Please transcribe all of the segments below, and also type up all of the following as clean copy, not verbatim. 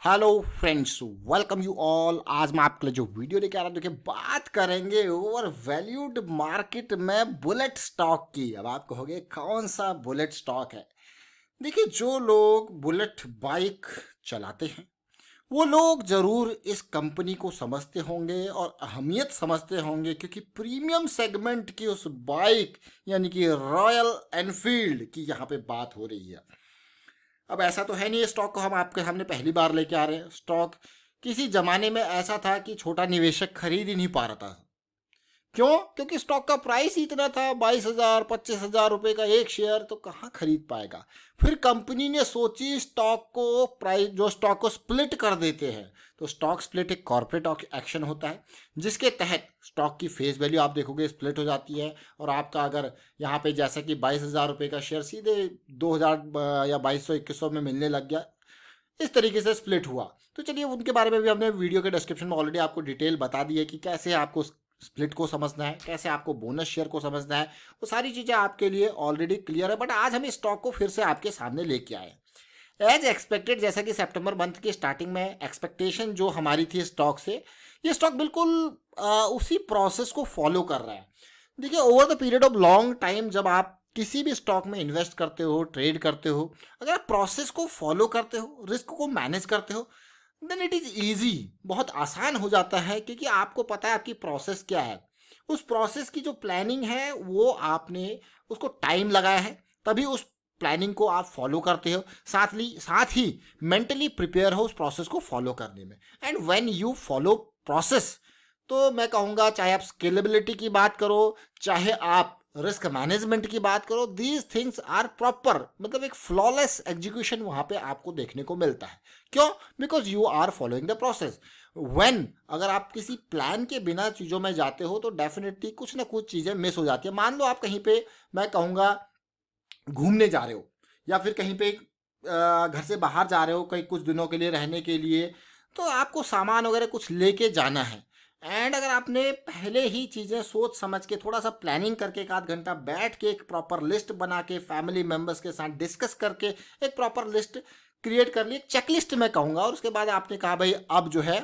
Hello friends, welcome you all. आज मैं आपके लिए जो वीडियो लेके आ रहा हूँ, देखिए बात करेंगे ओवर वैल्यूड मार्केट में बुलेट स्टॉक की। अब आप कहोगे कौन सा बुलेट स्टॉक है। देखिए, जो लोग बुलेट बाइक चलाते हैं वो लोग जरूर इस कंपनी को समझते होंगे और अहमियत समझते होंगे, क्योंकि प्रीमियम सेगमेंट की उस बाइक यानी कि रॉयल एनफील्ड की यहाँ पे बात हो रही है। अब ऐसा तो है नहीं ये स्टॉक को हम आपके सामने पहली बार लेके आ रहे हैं। स्टॉक किसी जमाने में ऐसा था कि छोटा निवेशक खरीद ही नहीं पा रहा था। क्यों? क्योंकि स्टॉक का प्राइस ही इतना था, 22,000 25,000 रुपए का एक शेयर, तो कहाँ खरीद पाएगा। फिर कंपनी ने सोची स्टॉक को प्राइस जो स्टॉक को स्प्लिट कर देते हैं। तो स्टॉक स्प्लिट एक कॉर्पोरेट एक्शन होता है जिसके तहत स्टॉक की फेस वैल्यू आप देखोगे स्प्लिट हो जाती है, और आपका अगर यहाँ पे जैसा कि 22,000 रुपये का शेयर सीधे 2,000 या 2,200 2100 में मिलने लग गया, इस तरीके से स्प्लिट हुआ। तो चलिए, उनके बारे में भी हमने वीडियो के डिस्क्रिप्शन में ऑलरेडी आपको डिटेल बता दी है कि कैसे आपको स्प्लिट को समझना है, कैसे आपको बोनस शेयर को समझना है। वो सारी चीज़ें आपके लिए ऑलरेडी क्लियर है, बट आज हम इस स्टॉक को फिर से आपके सामने लेके आए। एज एक्सपेक्टेड, जैसा कि सितंबर मंथ की स्टार्टिंग में एक्सपेक्टेशन जो हमारी थी स्टॉक से, ये स्टॉक बिल्कुल उसी प्रोसेस को फॉलो कर रहा है। देखिए, over the period of long time जब आप किसी भी स्टॉक में इन्वेस्ट करते हो, ट्रेड करते हो, अगर आप प्रोसेस को फॉलो करते हो, रिस्क को मैनेज करते हो, देन इट इज़ ईजी। बहुत आसान हो जाता है, क्योंकि आपको पता है आपकी प्रोसेस क्या है। उस प्रोसेस की जो प्लानिंग है वो आपने उसको टाइम लगाया है, तभी उस प्लानिंग को आप फॉलो करते हो। साथ ही मेंटली प्रिपेयर हो उस प्रोसेस को फॉलो करने में। And when you follow process, तो मैं कहूँगा चाहे आप स्केलेबिलिटी की बात करो, चाहे आप रिस्क मैनेजमेंट की बात करो, दीज थिंग्स आर प्रॉपर, मतलब एक फ्लॉलेस एग्जीक्यूशन वहाँ पे आपको देखने को मिलता है। क्यों? Because you are following the process. When अगर आप किसी प्लान के बिना चीज़ों में जाते हो तो डेफिनेटली कुछ ना कुछ चीज़ें मिस हो जाती है। मान लो आप कहीं पे, मैं कहूँगा, घूमने जा रहे हो, या फिर कहीं पे घर से बाहर जा रहे हो कहीं कुछ दिनों के लिए रहने के लिए, तो आपको सामान वगैरह कुछ लेके जाना है। एंड अगर आपने पहले ही चीज़ें सोच समझ के थोड़ा सा प्लानिंग करके एक आध घंटा बैठ के एक प्रॉपर लिस्ट बना के फैमिली मेम्बर्स के साथ डिस्कस करके एक प्रॉपर लिस्ट क्रिएट कर ली, चेकलिस्ट मैं कहूँगा, और उसके बाद आपने कहा भाई अब जो है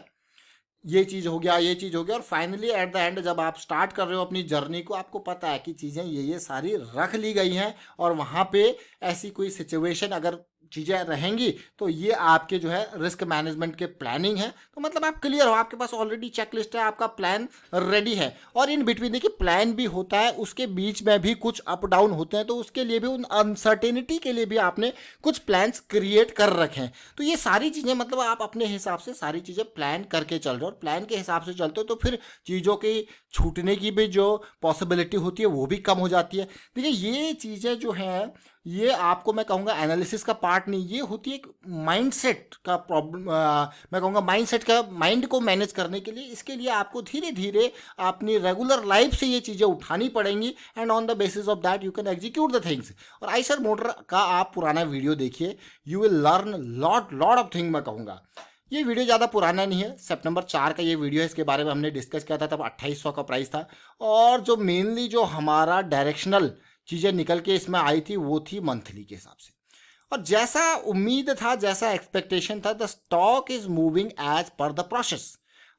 ये चीज़ हो गया, ये चीज़ हो गया, और फाइनली एट द एंड जब आप स्टार्ट कर रहे हो अपनी जर्नी को, आपको पता है कि चीज़ें ये सारी रख ली गई हैं, और वहाँ पे ऐसी कोई सिचुएशन अगर चीज़ें रहेंगी तो ये आपके जो है रिस्क मैनेजमेंट के प्लानिंग है। तो मतलब आप क्लियर हो, आपके पास ऑलरेडी चेकलिस्ट है, आपका प्लान रेडी है। और इन बिटवीन देखिए प्लान भी होता है, उसके बीच में भी कुछ अप डाउन होते हैं, तो उसके लिए भी, उन अनसर्टेनिटी के लिए भी आपने कुछ प्लान्स क्रिएट कर रखे हैं। तो ये सारी चीज़ें मतलब आप अपने हिसाब से सारी चीज़ें प्लान करके चल रहे हो, और प्लान के हिसाब से चलते हो तो फिर चीज़ों की छूटने की भी जो पॉसिबिलिटी होती है वो भी कम हो जाती है। देखिए, ये चीज़ें जो हैं, ये आपको मैं कहूँगा एनालिसिस का पार्ट नहीं, ये होती है एक माइंडसेट का प्रॉब्लम। मैं कहूँगा माइंडसेट का, माइंड को मैनेज करने के लिए, इसके लिए आपको धीरे धीरे अपनी रेगुलर लाइफ से ये चीज़ें उठानी पड़ेंगी, and on the basis of that you can execute the things. और आइशर मोटर का आप पुराना वीडियो देखिए, you will learn lot lot of thing. मैं कहूँगा ये वीडियो ज़्यादा पुराना नहीं है, सितंबर 4 का ये वीडियो है, इसके बारे में हमने डिस्कस किया था, तब 2800 का प्राइस था। और जो मेनली जो हमारा डायरेक्शनल चीज़ें निकल के इसमें आई थी वो थी मंथली के हिसाब से। और जैसा उम्मीद था, जैसा एक्सपेक्टेशन था, the stock is moving as per the process.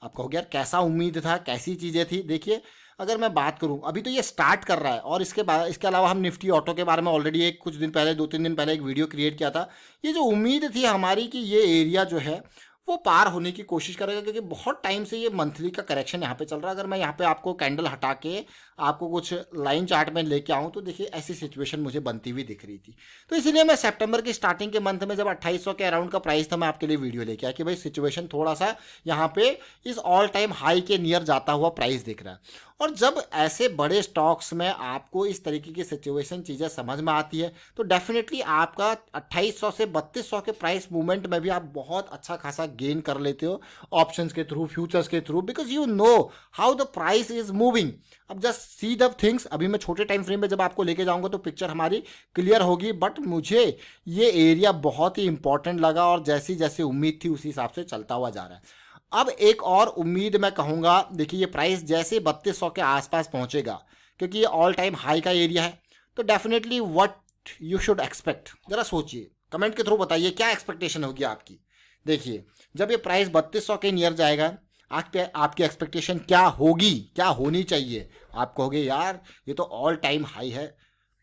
आप कहोगे यार कैसा उम्मीद था, कैसी चीज़ें थी। देखिए, अगर मैं बात करूं, अभी तो ये स्टार्ट कर रहा है, और इसके अलावा हम निफ्टी ऑटो के बारे में ऑलरेडी एक कुछ दिन पहले, 2-3 दिन पहले एक वीडियो क्रिएट किया था। ये जो उम्मीद थी हमारी कि ये एरिया जो है वो पार होने की कोशिश करेगा, क्योंकि बहुत टाइम से ये मंथली का करेक्शन यहाँ पे चल रहा है। अगर मैं यहाँ पे आपको कैंडल हटा के आपको कुछ लाइन चार्ट में लेके आऊँ तो देखिए ऐसी सिचुएशन मुझे बनती हुई दिख रही थी। तो इसीलिए मैं सितंबर की स्टार्टिंग के मंथ में जब 2800 के अराउंड का प्राइस था, मैं आपके लिए वीडियो लेके आया कि भाई सिचुएशन थोड़ा सा यहाँ पे इस ऑल टाइम हाई के नियर जाता हुआ प्राइस दिख रहा है। और जब ऐसे बड़े स्टॉक्स में आपको इस तरीके की सिचुएशन चीज़ें समझ में आती है, तो डेफिनेटली आपका 2800 से 3200 के प्राइस मूवमेंट में भी आप बहुत अच्छा खासा गेन कर लेते हो, ऑप्शंस के थ्रू, फ्यूचर्स के through, because you know how the price is moving. अब जस्ट सी द थिंग्स, अभी मैं छोटे टाइम फ्रेम में जब आपको लेके जाऊंगा तो पिक्चर हमारी क्लियर होगी, बट मुझे ये एरिया बहुत ही इंपॉर्टेंट लगा, और जैसी जैसी उम्मीद थी उसी हिसाब से चलता हुआ जा रहा है। अब एक और उम्मीद मैं कहूँगा, देखिए ये प्राइस जैसे 3200 के आसपास पहुँचेगा, क्योंकि ये ऑल टाइम हाई का एरिया है, तो definitely what you should expect, ज़रा सोचिए, कमेंट के थ्रू बताइए क्या एक्सपेक्टेशन होगी आपकी। देखिए जब ये प्राइस 3200 के नियर जाएगा, आपकी एक्सपेक्टेशन क्या होगी, क्या होनी चाहिए? आप कहोगे यार ये तो ऑल टाइम हाई है,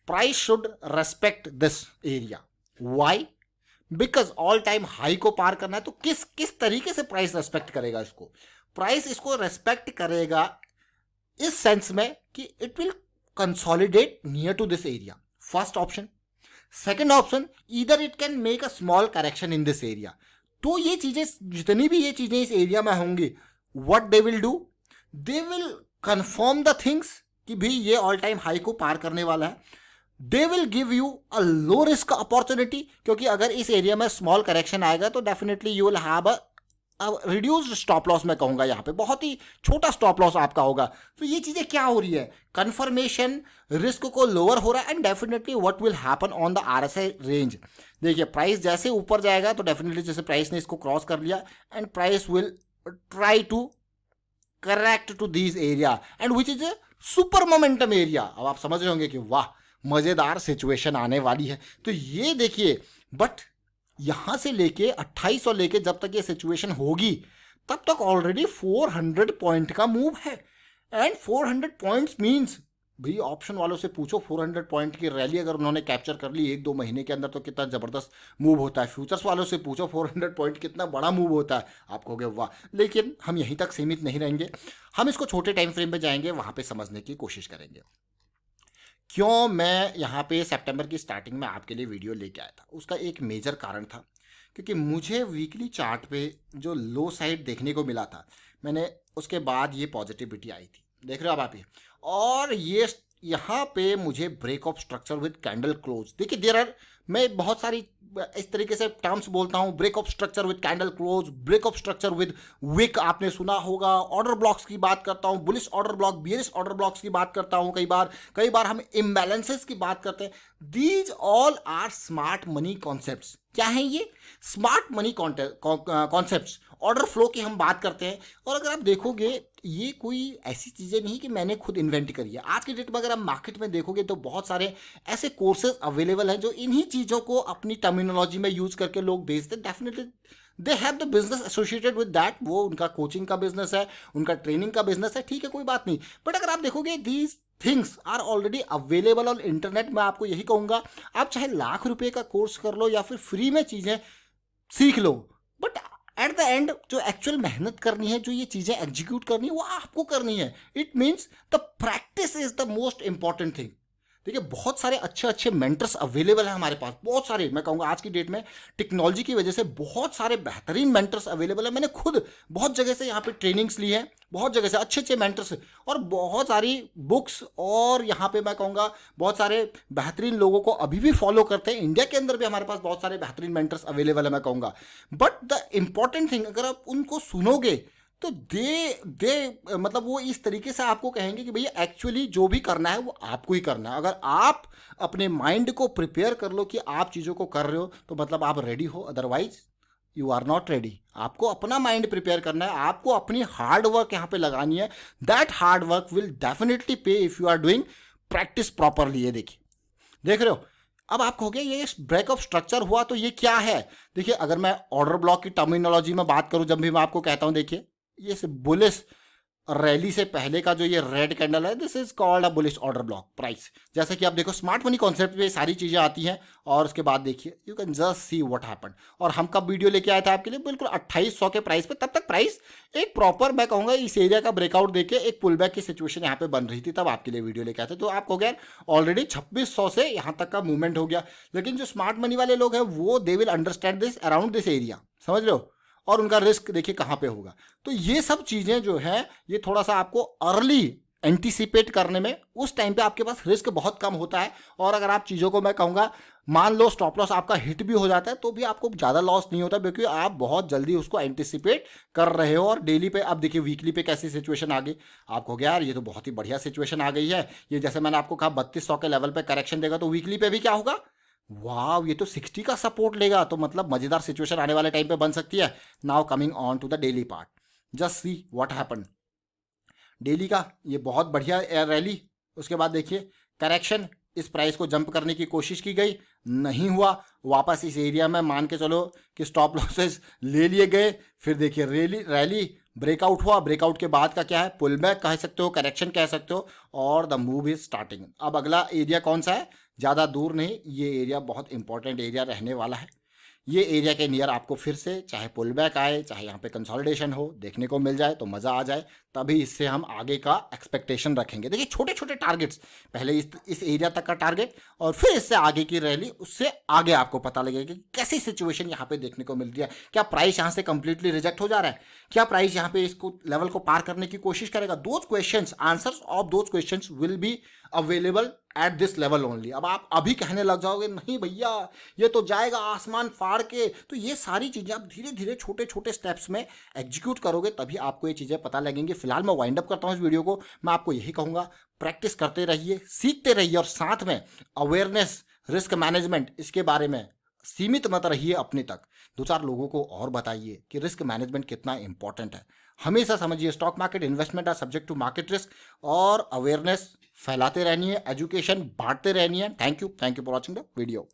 price should respect this area. Why? Because all time high को पार करना है तो किस किस तरीके से प्राइस रेस्पेक्ट करेगा इसको? प्राइस इसको रेस्पेक्ट करेगा इस सेंस में कि it will consolidate near to this area, first option. Second option, either it can make a small correction in this area. तो ये चीजें, जितनी भी ये चीजें इस एरिया में होंगी, what they will do, they will confirm the things कि भाई ये ऑल टाइम हाई को पार करने वाला है। They will give you a low risk opportunity, क्योंकि अगर इस एरिया में स्मॉल करेक्शन आएगा तो definitely you will have a reduced stop loss. मैं कहूंगा यहाँ पे बहुत ही छोटा स्टॉप लॉस आपका होगा। तो ये चीजें क्या हो रही है, कंफर्मेशन रिस्क को लोअर हो रहा है। And definitely what will happen on the RSI range, देखिए प्राइस जैसे ऊपर जाएगा तो डेफिनेटली जैसे प्राइस ने इसको क्रॉस कर लिया and price will try to correct to this area and which is a super momentum area. अब आप समझ रहे होंगे कि वाह मजेदार सिचुएशन आने वाली है। तो ये देखिए, बट यहां से लेके 2800 लेके जब तक ये सिचुएशन होगी तब तक ऑलरेडी 400 पॉइंट का मूव है। एंड 400 पॉइंट्स मींस, भाई ऑप्शन वालों से पूछो 400 पॉइंट की रैली अगर उन्होंने कैप्चर कर ली 1-2 महीने के अंदर तो कितना जबरदस्त मूव होता है। फ्यूचर्स वालों से पूछो 400 पॉइंट कितना बड़ा मूव होता है, आप कहोगे वाह। लेकिन हम यहीं तक सीमित नहीं रहेंगे, हम इसको छोटे टाइम फ्रेम पे जाएंगे, वहां पे समझने की कोशिश करेंगे। क्यों मैं यहाँ पे सितंबर की स्टार्टिंग में आपके लिए वीडियो लेके आया था, उसका एक मेजर कारण था क्योंकि मुझे वीकली चार्ट पे जो लो साइड देखने को मिला था, मैंने उसके बाद ये पॉजिटिविटी आई थी, देख रहे हो आप ये। और ये यहाँ पे मुझे break of structure with candle close, देखिए देयर आर, मैं बहुत सारी इस तरीके से टर्म्स बोलता हूँ, break of structure with candle close, break of structure with wick आपने सुना होगा, ऑर्डर ब्लॉक्स की बात करता हूँ, bullish order block, bearish order blocks की बात करता हूँ, कई बार हम इम्बैलेंसेस की बात करते हैं। These all are smart money concepts. क्या है ये smart money concepts? Order flow की हम बात करते हैं। और अगर आप देखोगे ये कोई ऐसी चीज़ें नहीं कि मैंने खुद इन्वेंट करी है। आज की डेट में अगर आप मार्केट में देखोगे तो बहुत सारे ऐसे कोर्सेज अवेलेबल हैं जो इन्हीं चीज़ों को अपनी टर्मिनोलॉजी में यूज करके लोग बेचते हैं। Definitely they have the business associated with that, वो उनका कोचिंग का बिजनेस है, उनका ट्रेनिंग का बिजनेस है, ठीक है कोई बात नहीं। बट अगर आप देखोगे these things are already available on internet. मैं आपको यही कहूँगा, आप चाहे लाख रुपए का कोर्स कर लो या फिर फ्री में चीज़ें सीख लो, बट एट द एंड जो एक्चुअल मेहनत करनी है, जो ये चीज़ें एग्जीक्यूट करनी है, वो आपको करनी है। It means the practice is the most important thing. देखिए बहुत सारे अच्छे अच्छे मेंटर्स अवेलेबल हैं हमारे पास, बहुत सारे, मैं कहूँगा आज की डेट में टेक्नोलॉजी की वजह से बहुत सारे बेहतरीन मेंटर्स अवेलेबल हैं। मैंने खुद बहुत जगह से यहाँ पे ट्रेनिंग्स ली है, बहुत जगह से अच्छे अच्छे मेंटर्स, और बहुत सारी बुक्स, और यहाँ पे मैं कहूँगा बहुत सारे बेहतरीन लोगों को अभी भी फॉलो करते हैं। इंडिया के अंदर भी हमारे पास बहुत सारे बेहतरीन मेंटर्स अवेलेबल है मैं कहूँगा। बट द इम्पॉर्टेंट थिंग, अगर आप उनको सुनोगे तो दे मतलब वो इस तरीके से आपको कहेंगे कि भैया एक्चुअली जो भी करना है वो आपको ही करना है। अगर आप अपने माइंड को प्रिपेयर कर लो कि आप चीज़ों को कर रहे हो तो मतलब आप रेडी हो, otherwise you are not ready. आपको अपना माइंड प्रिपेयर करना है, आपको अपनी हार्ड वर्क यहाँ पे लगानी है। That hard work will definitely pay if you are doing practice properly. ये देखिए, देख रहे हो। अब आप कहोगे ये ब्रेक ऑफ स्ट्रक्चर हुआ तो ये क्या है? देखिए अगर मैं ऑर्डर ब्लॉक की टर्मिनोलॉजी में बात करूं, जब भी मैं आपको कहता हूं, देखिए ये बुलिश रैली से पहले का जो ये रेड कैंडल है, this is called a bullish order block price. जैसे कि आप देखो स्मार्ट मनी कॉन्सेप्ट में सारी चीज़ें आती हैं, और उसके बाद देखिए you can just see what happened. और हम कब वीडियो लेके आए थे आपके लिए? बिल्कुल 2800 के प्राइस पे। तब तक प्राइस एक प्रॉपर, मैं कहूँगा इस एरिया का ब्रेकआउट देके एक पुल बैक की सिचुएशन यहाँ पे बन रही थी, तब आपके लिए वीडियो लेके आए थे। तो आपको गया ऑलरेडी 2600 से यहाँ तक का मूवमेंट हो गया। लेकिन जो स्मार्ट मनी वाले लोग हैं वो they will understand this around this area, समझ रहे हो, और उनका रिस्क देखिए कहाँ पे होगा। तो ये सब चीज़ें जो है ये थोड़ा सा आपको अर्ली एंटीसिपेट करने में, उस टाइम पे आपके पास रिस्क बहुत कम होता है। और अगर आप चीज़ों को, मैं कहूँगा मान लो स्टॉप लॉस आपका हिट भी हो जाता है तो भी आपको ज़्यादा लॉस नहीं होता, क्योंकि आप बहुत जल्दी उसको एंटीसिपेट कर रहे हो। और डेली पे, अब देखिए वीकली पे कैसी सिचुएशन आ गई, आपको गया यार ये तो बहुत ही बढ़िया सिचुएशन आ गई है। ये जैसे मैंने आपको कहा 3200 के लेवल पे करेक्शन देगा, तो वीकली पे भी क्या होगा, वाह ये तो 60 का सपोर्ट लेगा, तो मतलब मजेदार सिचुएशन आने वाले टाइम पे बन सकती है। Now coming on to the daily part, just see what happen. Daily का ये बहुत बढ़िया रैली, उसके बाद देखिए करेक्शन इस प्राइस को जंप करने की कोशिश की गई, नहीं हुआ, वापस इस एरिया में मान के चलो कि स्टॉप लॉसेस ले लिए गए। फिर देखिए रैली ब्रेकआउट हुआ, ब्रेकआउट के बाद का क्या है, पुल बैक कह सकते हो, करेक्शन कह सकते हो, और द मूव इज स्टार्टिंग। अब अगला एरिया कौन सा है, ज़्यादा दूर नहीं, ये एरिया बहुत इंपॉर्टेंट एरिया रहने वाला है। ये एरिया के नियर आपको फिर से चाहे पुल बैक आए, चाहे यहाँ पे कंसोलिडेशन हो, देखने को मिल जाए तो मज़ा आ जाए, तभी इससे हम आगे का एक्सपेक्टेशन रखेंगे। देखिए छोटे छोटे टारगेट्स, पहले इस एरिया तक का टारगेट, और फिर इससे आगे की रैली, उससे आगे आपको पता लगेगा कि कैसी सिचुएशन यहाँ पे देखने को मिल रही है। क्या प्राइस यहाँ से कंप्लीटली रिजेक्ट हो जा रहा है, क्या प्राइस यहाँ पे इसको लेवल को पार करने की कोशिश करेगा। Those questions, answers of those questions will be available at this level only. अब आप अभी कहने लग जाओगे नहीं भैया ये तो जाएगा आसमान फाड़ के, तो ये सारी चीज़ें आप धीरे धीरे छोटे छोटे स्टेप्स में एग्जीक्यूट करोगे तभी आपको ये चीज़ें पता लगेंगी। फिलहाल मैं वाइंड अप करता हूँ इस वीडियो को। मैं आपको यही कहूँगा, प्रैक्टिस करते रहिए, सीखते रहिए, और साथ में अवेयरनेस, रिस्क मैनेजमेंट, इसके बारे में सीमित मत रहिए अपने तक। दो चार लोगों को और बताइए कि रिस्क मैनेजमेंट कितना इंपॉर्टेंट है। हमेशा समझिए stock market investment are subject to market risk, और अवेयरनेस फैलाते रहनी है, एजुकेशन बांटते रहनी है। Thank you for watching the video.